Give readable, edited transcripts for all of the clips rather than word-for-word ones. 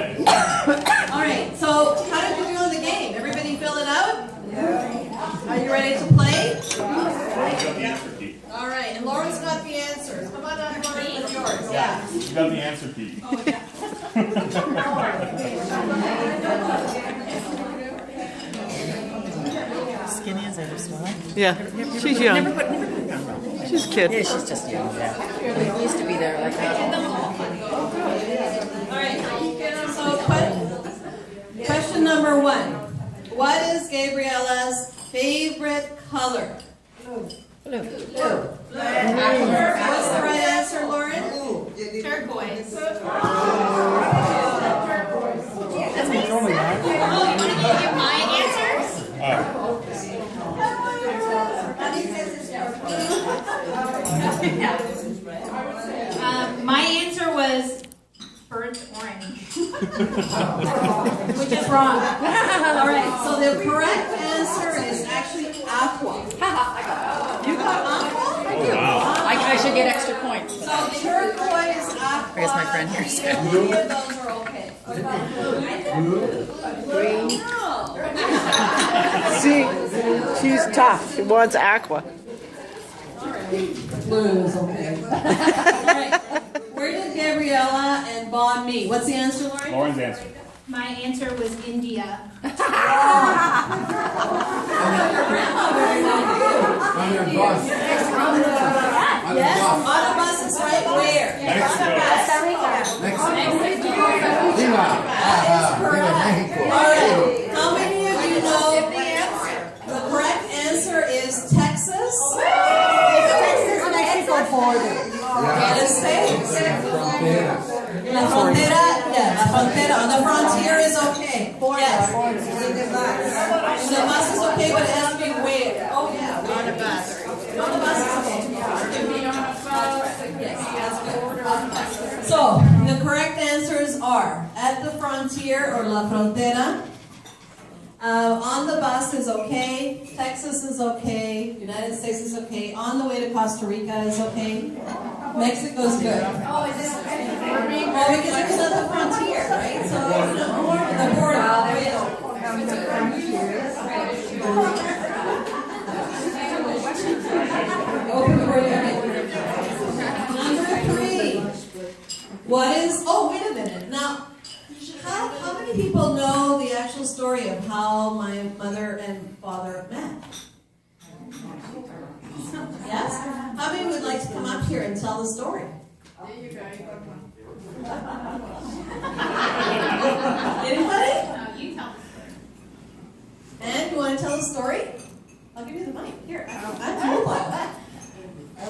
All right, so how did you do on the game? Everybody fill it out? Yeah. Are you ready to play? Lauren's got the answer key. All right, and Lauren's got the answers. Come on up, Lauren, with yours. Yeah. You got the answer key. Oh, yeah. Skinny as ever, small. Yeah, she's young. Never put down wrong. She's a kid. Yeah, she's just young. Yeah. We used to be there like that. All right, so question number 1. What is Gabriella's favorite color? Blue. What's the right answer, Lauren? Turquoise. That's me. Oh, you want to give my answers? My answer was burnt orange. Which is wrong. All right, so the correct answer is actually aqua. You got aqua? I should get extra points. So turquoise, aqua. Here's my friend here. Any of those are okay. Green. See, she's tough. She wants aqua. Blue is okay. All right. Where did Gabriella and Bon meet? What's the answer, Lauren? Lauren's answer. My answer was India. On your bus. Yes, on a bus is right where? Mexico. Lima. All right. How many of you know the correct answer is Texas? United States. La frontera, yeah, la frontera. On the frontier is okay. Yes. The bus is okay, but it has to be where? Oh, yeah. On the bus. On the bus is okay. So, the correct answers are at the frontier or la frontera. On the bus is okay. Texas is okay. United States is okay. On the way to Costa Rica is okay. Mexico's good. Oh, is it okay? Well, because it's at the frontier, right? So, the border. Open the border. Number 3. What is? Oh, wait a minute. Now, how many people know the actual story of how my mother and father met? Yes? How many would like to come up here and tell the story? Anybody? You tell me. And you want to tell the story? I'll give you the mic. Here, I'm mobile.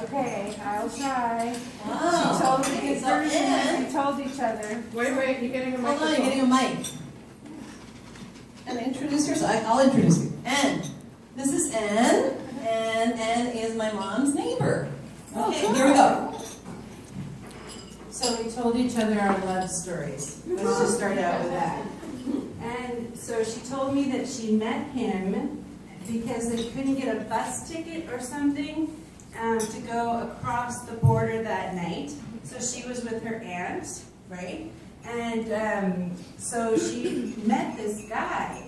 Okay, I'll try. Oh, She told me okay, it's so everything that Ann, we told each other. Wait, you're getting a hold on, you're microphone. getting a mic. And introduce yourself. I'll introduce you. Ann. This is Ann, and Ann is my mom's neighbor. Okay, here we go. So we told each other our love stories. Let's just start out with that. And so she told me that she met him because they couldn't get a bus ticket or something to go across the border that night. So she was with her aunt, right? And so she met this guy.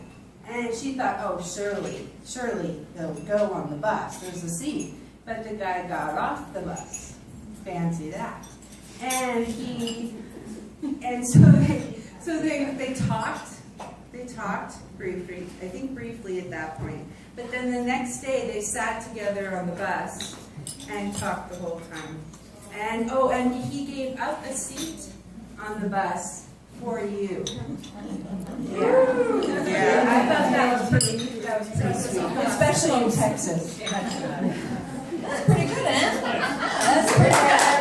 And she thought, oh, surely they'll go on the bus. There's a seat. But the guy got off the bus. Fancy that. And so they talked. They talked briefly. I think briefly at that point. But then the next day they sat together on the bus and talked the whole time. And he gave up a seat on the bus for you. Yeah. I thought that was pretty sweet. Especially in Texas. That's pretty good, Ann. That's pretty good.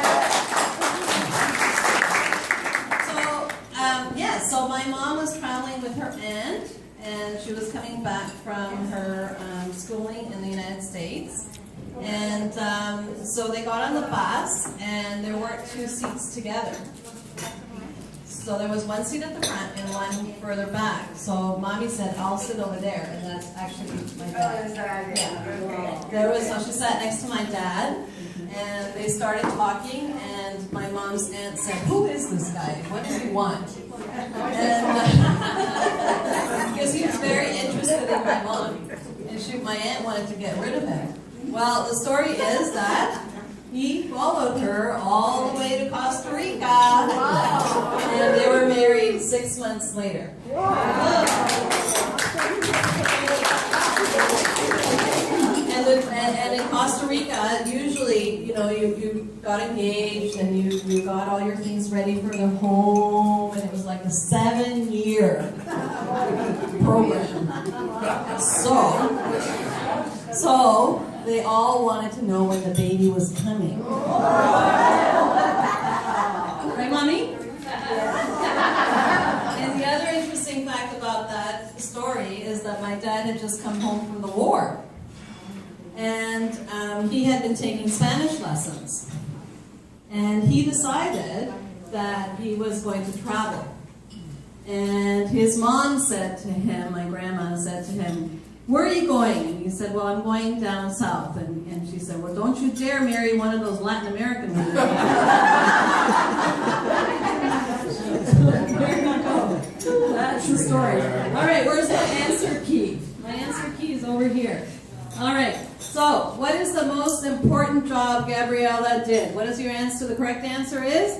So my mom was traveling with her aunt, and she was coming back from her schooling in the United States. And so they got on the bus, and there weren't 2 seats together. So there was 1 seat at the front and 1 further back. So mommy said, I'll sit over there, and that's actually my dad. Oh, is that it? Yeah. Okay. There was, so she sat next to my dad, And they started talking, and my mom's aunt said, "Who is this guy? What does he want?" And because he was very interested in my mom, and my aunt wanted to get rid of him. Well, the story is that he followed her all the way to Costa Rica, and they were married 6 months later. And in Costa Rica, usually, you know, you got engaged and you got all your things ready for the home, and it was like a 7-year program. So they all wanted to know when the baby was coming. Right, Mommy? And the other interesting fact about that story is that my dad had just come home from the war. And he had been taking Spanish lessons. And he decided that he was going to travel. And his mom said to him, my grandma said to him, "Where are you going?" And he said, "Well, I'm going down south." And she said, "Well, don't you dare marry one of those Latin American women." That's the story. All right, where's the answer key? My answer key is over here. All right, so what is the most important job Gabriela did? What is your answer? The correct answer is?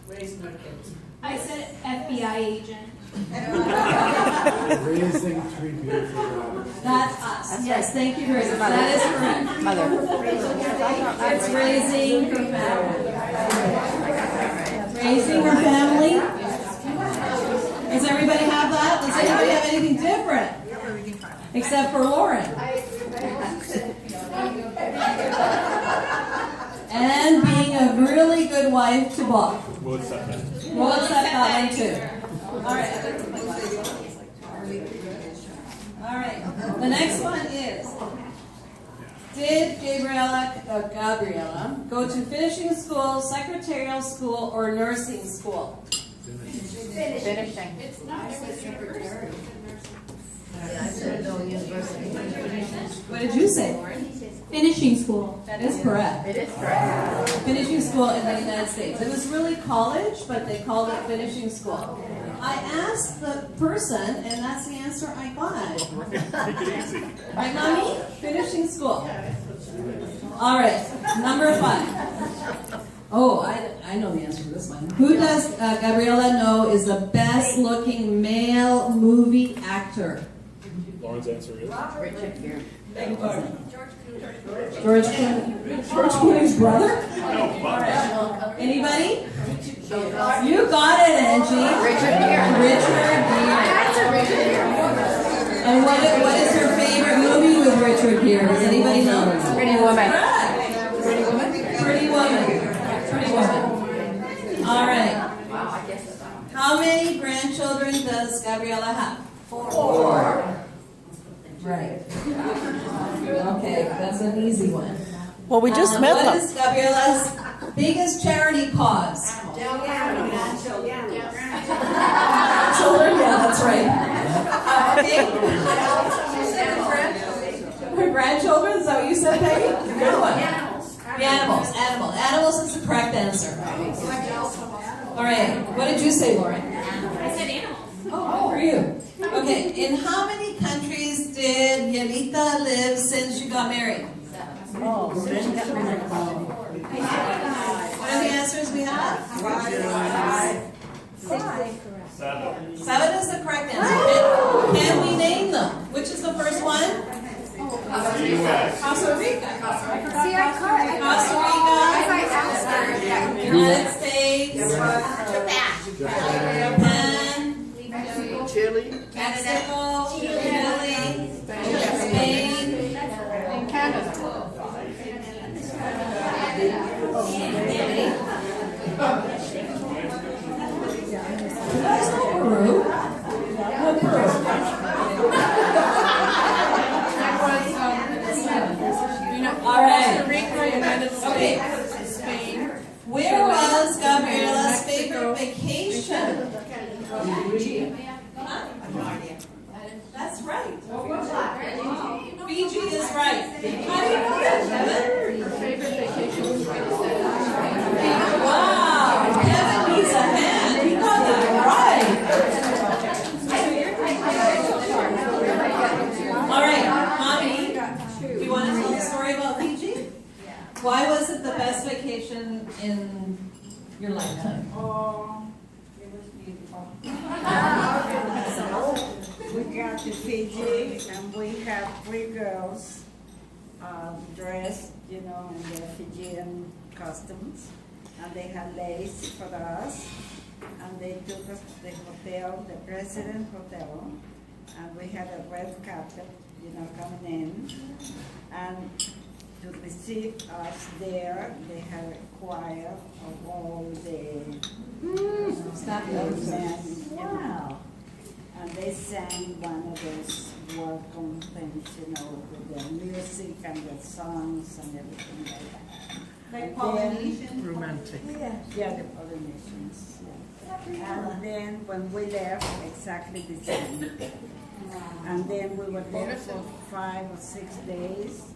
Raise my kids. I said FBI agent. Raising 3 beautiful daughters. That's us. Yes, thank you very much. That is correct. Mother. It's raising her family. Raising her family. Does everybody have that? Does anybody have anything different? Except for Lauren. And being a really good wife to Bob. We'll accept that. We'll accept that one too. All right. All right. The next one is, did Gabriela go to finishing school, secretarial school, or nursing school? Finishing. It's not secretary. What did you say, Lauren? Finishing school. That is correct. It is correct. Finishing school in the United States. It was really college, but they called it finishing school. I asked the person, and that's the answer I got. Take it easy. Right, Mommy? Finishing school. All right, number 5. Oh, I know the answer to this one. Who does Gabriela know is the best-looking male movie actor? Lauren's answer is? Richard Gere. George Clooney. George Clooney's brother? No, but. Anybody? You got it, Angie. Richard Gere. Richard Gere. That's a Richard Gere. And what is her favorite movie with Richard Gere? Does anybody know? Pretty Woman. Pretty Woman? Pretty Woman. Pretty Woman. All right. How many grandchildren does Gabriela have? 4. Right. Okay, that's an easy one. Well, we just met What them. is Gabriela's biggest charity cause? Children? Yeah, that's right. Okay. Her grandchildren? Is that what you said, Peggy? Good one. The animals. Animals is the correct answer. All right. What did you say, Lauren? I said animals. Oh, good for you. Okay. In how many countries did Yelita live since she got married? What are the answers we have? 7. 7 is the correct answer. Can we name them? Which is the first one? U.S. Costa Rica. See, I caught it. Costa Rica. United States. Japan. Chile. Mexico. Chile. Spain. And Canada. You guys know Peru? No, Peru. All right. Okay. Where was Gabriela's favorite vacation? Huh? That's right. Fiji is right. How do you know that, Kevin? your lifetime? Oh, it was beautiful. We got to Fiji and we had 3 girls dressed, you know, in their Fijian costumes. And they had lace for us. And they took us to the hotel, the President Hotel. And we had a red carpet, you know, coming in. And to receive us there, they had a choir of all the Staff young members. men, you know. And they sang one of those welcome things, you know, with the music and the songs and everything like that. Like And Polynesian? Romantic. Yeah, the Polynesians. Yeah. And then when we left, exactly the same. And then we were there for 5 or 6 days.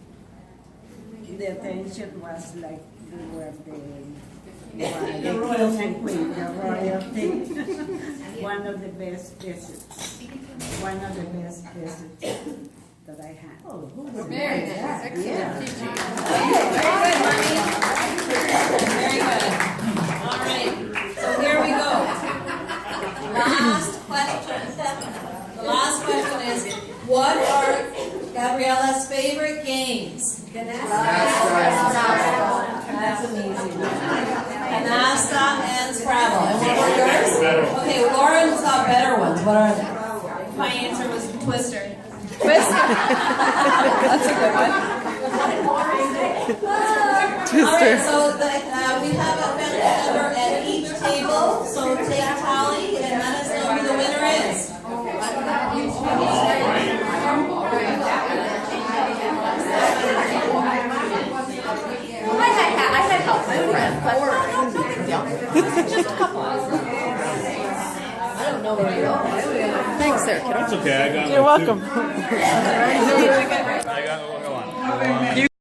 The attention was like we were the king and queen, the royalty. One of the best visits. One of the best visits that I had. Very good. Yeah. Very good. All right, so here we go. Last question. The last question is, what are Gabriella's favorite games? That's an easy one. Canasta and Scrabble. And what were yours? Okay, Lauren's got better ones. What are they? My answer was Twister. Twister. That's a good one. All right, so we have a family member at each table, so take a tally and let us know who the winner is. I had help. I don't know where you're going. Thanks there, kiddo. That's okay, I got You're one, too. welcome. I got one.